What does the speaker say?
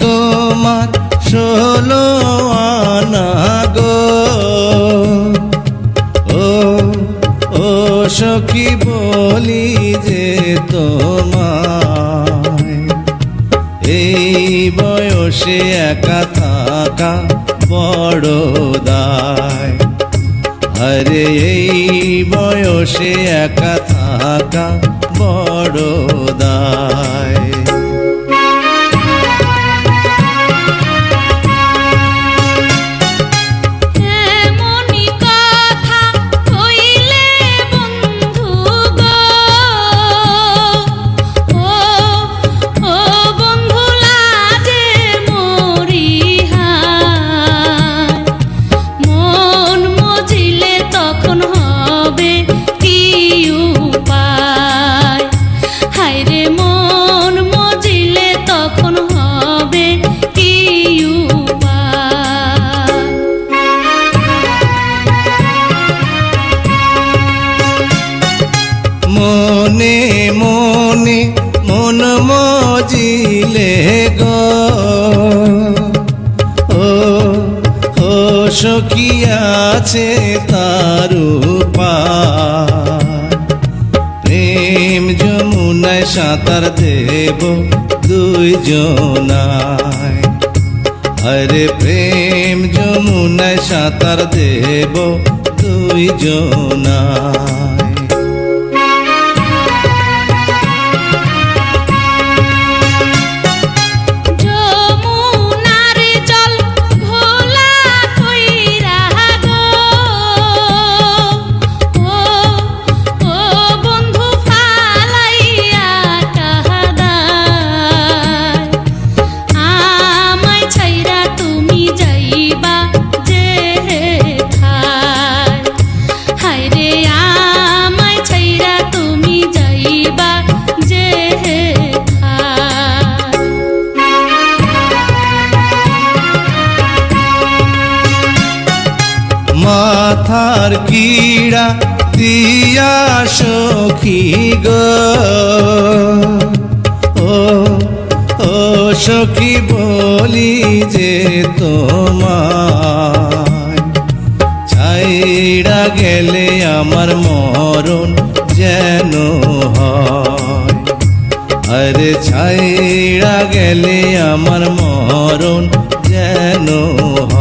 তোমার 16 আনা গো। ও সখী বলি যে তোমায়, এই বয়সে একা থাকা বড় দায়। আরে এই বয়সে একা থাকা বড় দায়। মনে মনে মন মজিলে গো। ও সখী আছে তার উপায়, প্রেম যমুনায় সাঁতার দেব দুইজনায়। আরে প্রেম যমুনায় সাঁতার দেব দুইজনায়। মাথার কিড়া দিয়া সখী গো। ও সখী বলি যে তোমায়, ছাইড়া গেলে আমার মরণ যেন হয়। আরে ছাইড়া গেলে আমার মরণ যেন হয়।